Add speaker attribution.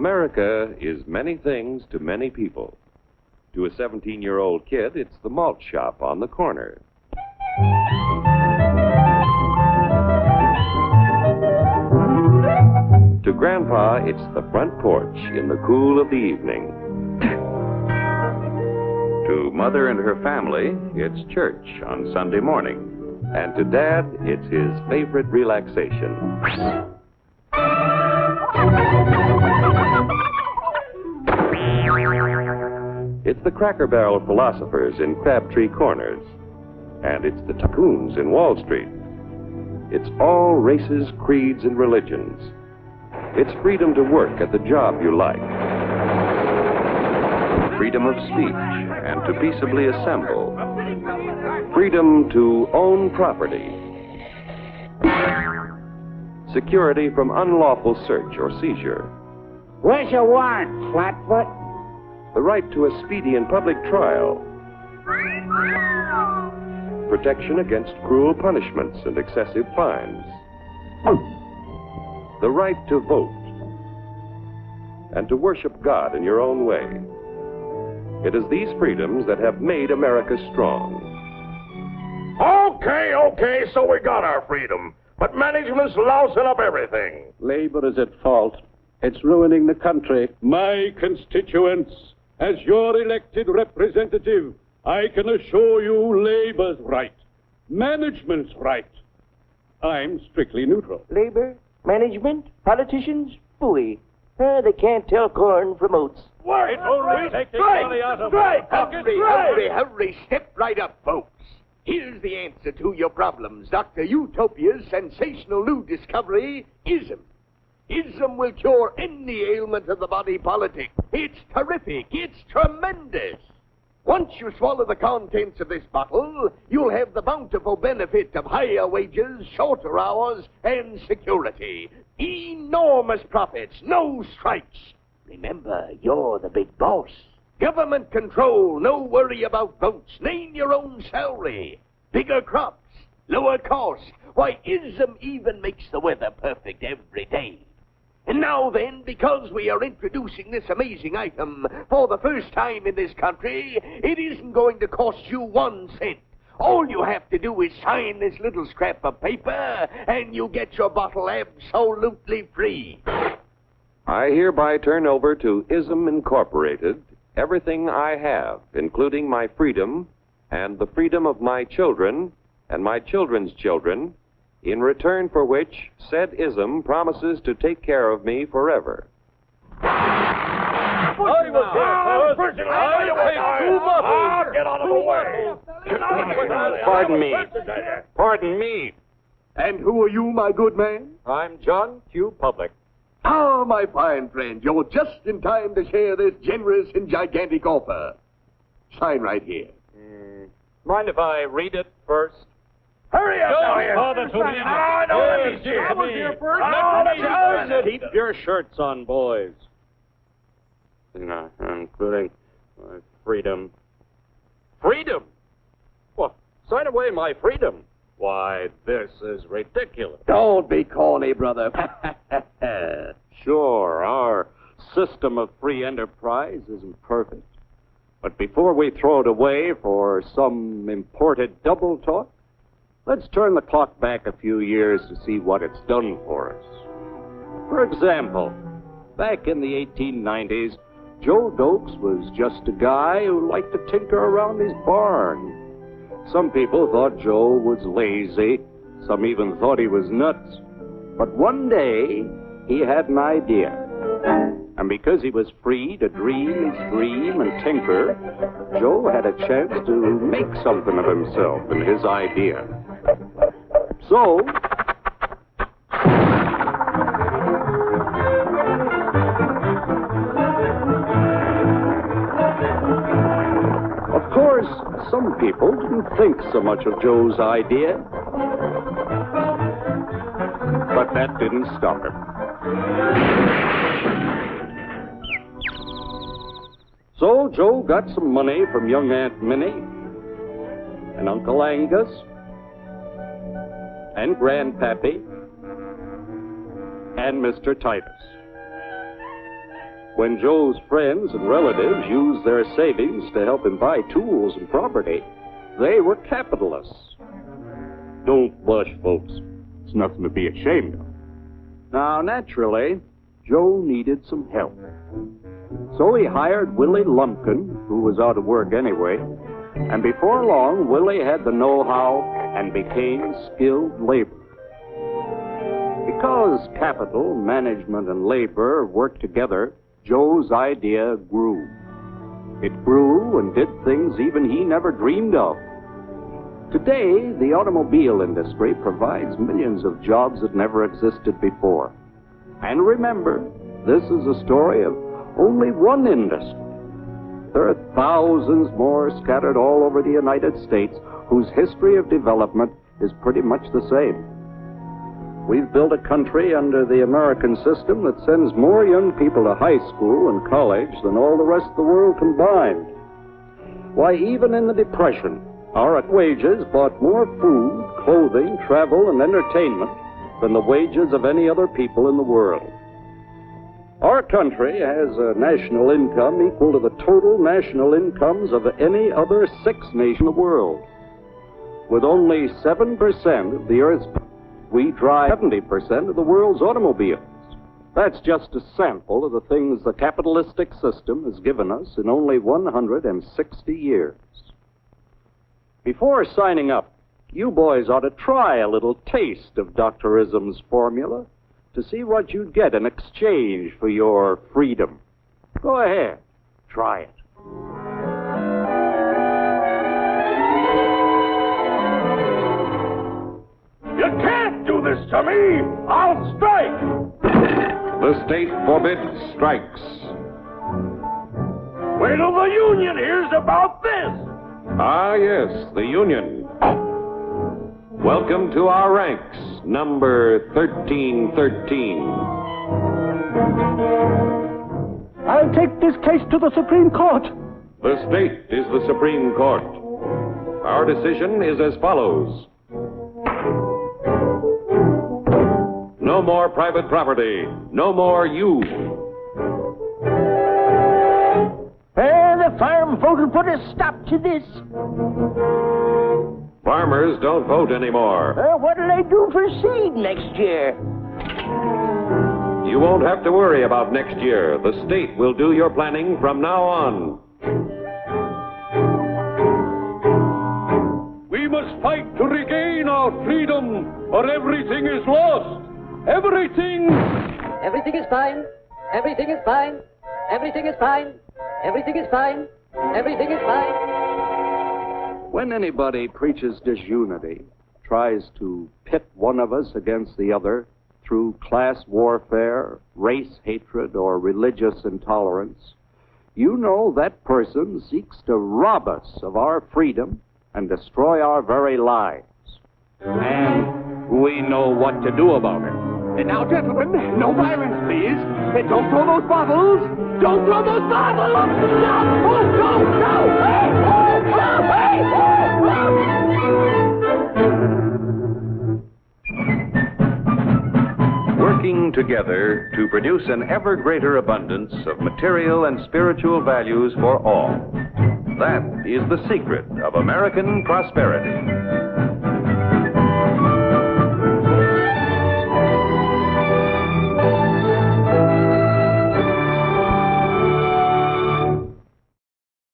Speaker 1: America is many things to many people. To a 17-year-old kid, it's the malt shop on the corner. To Grandpa, it's the front porch in the cool of the evening. To Mother and her family, it's church on Sunday morning. And to Dad, it's his favorite relaxation. It's the Cracker Barrel philosophers in Crabtree Corners. And it's the tycoons in Wall Street. It's all races, creeds, and religions. It's freedom to work at the job you like. Freedom of speech and to peaceably assemble. Freedom to own property. Security from unlawful search or seizure.
Speaker 2: Where's your warrant, Flatfoot?
Speaker 1: The right to a speedy and public trial. Protection against cruel punishments and excessive fines. The right to vote. And to worship God in your own way. It is these freedoms that have made America strong.
Speaker 3: Okay, so we got our freedom. But management's lousing up everything.
Speaker 4: Labor is at fault. It's ruining the country.
Speaker 5: My constituents, as your elected representative, I can assure you Labor's right. Management's right. I'm strictly neutral.
Speaker 2: Labor, management, politicians, phooey. They can't tell corn from oats.
Speaker 3: It's only taking money out of
Speaker 6: Hurry, step right up, folks. Here's the answer to your problems. Dr. Utopia's sensational new discovery, ism. Ism will cure any ailment of the body politic. It's terrific. It's tremendous. Once you swallow the contents of this bottle, you'll have the bountiful benefit of higher wages, shorter hours, and security. Enormous profits, no strikes. Remember, you're the big boss. Government control, no worry about votes. Name your own salary. Bigger crops, lower costs. Why, ism even makes the weather perfect every day. And now then, because we are introducing this amazing item for the first time in this country, it isn't going to cost you 1 cent. All you have to do is sign this little scrap of paper, and you get your bottle absolutely free.
Speaker 1: I hereby turn over to ISM Incorporated everything I have, including my freedom and the freedom of my children and my children's children, in return for which said ISM promises to take care of me forever.
Speaker 3: Get out of the way.
Speaker 4: Pardon me.
Speaker 6: And who are you, my good man?
Speaker 4: I'm John Q. Public.
Speaker 6: Ah, my fine friend, you're just in time to share this generous and gigantic offer. Sign right here.
Speaker 4: Mind if I read it first?
Speaker 3: Hurry up now here.
Speaker 4: Keep your shirts on, boys. Including my freedom. Freedom? Well, sign away my freedom. Why, this is ridiculous.
Speaker 6: Don't be corny, brother.
Speaker 4: Sure, our system of free enterprise isn't perfect. But before we throw it away for some imported double talk, let's turn the clock back a few years to see what it's done for us. For example, back in the 1890s, Joe Dokes was just a guy who liked to tinker around his barn. Some people thought Joe was lazy. Some even thought he was nuts. But one day, he had an idea. And because he was free to dream his dream and tinker, Joe had a chance to make something of himself and his idea. So, of course, some people didn't think so much of Joe's idea. But that didn't stop him. So Joe got some money from young Aunt Minnie and Uncle Angus and Grandpappy and Mr. Titus. When Joe's friends and relatives used their savings to help him buy tools and property, they were capitalists.
Speaker 5: Don't blush, folks. It's nothing to be ashamed of.
Speaker 4: Now, naturally, Joe needed some help. So he hired Willie Lumpkin, who was out of work anyway, and before long, Willie had the know-how and became skilled labor. Because capital, management, and labor worked together, Joe's idea grew. It grew and did things even he never dreamed of. Today, the automobile industry provides millions of jobs that never existed before. And remember, this is a story of only one industry. There are thousands more scattered all over the United States whose history of development is pretty much the same. We've built a country under the American system that sends more young people to high school and college than all the rest of the world combined. Why, even in the Depression, our wages bought more food, clothing, travel, and entertainment than the wages of any other people in the world. Our country has a national income equal to the total national incomes of any other sixth nation in the world. With only 7% of the Earth's population, we drive 70% of the world's automobiles. That's just a sample of the things the capitalistic system has given us in only 160 years. Before signing up, you boys ought to try a little taste of Dr. Ism's formula to see what you'd get in exchange for your freedom. Go ahead, try it.
Speaker 3: You can't do this to me! I'll strike!
Speaker 1: The state forbids strikes.
Speaker 3: Wait till the union hears about this!
Speaker 1: Ah, yes, the union. Welcome to our ranks, number 1313.
Speaker 2: I'll take this case to the Supreme Court.
Speaker 1: The state is the Supreme Court. Our decision is as follows. No more private property. No more you.
Speaker 2: The farm vote will put a stop to this.
Speaker 1: Farmers don't vote anymore.
Speaker 2: What'll they do for seed next year?
Speaker 1: You won't have to worry about next year. The state will do your planning from now on.
Speaker 5: We must fight to regain our freedom, or everything is lost. Everything!
Speaker 7: Everything is fine. Everything is fine. Everything is fine. Everything is fine. Everything is fine.
Speaker 4: When anybody preaches disunity, tries to pit one of us against the other through class warfare, race hatred, or religious intolerance, you know that person seeks to rob us of our freedom and destroy our very lives. And we know what to do about it.
Speaker 6: And now, gentlemen, no violence, please. And don't throw those bottles. Don't throw those bottles. No! Oh, no! No! Hey! Oh, oh, hey! Oh,
Speaker 1: Working together to produce an ever greater abundance of material and spiritual values for all. That is the secret of American prosperity.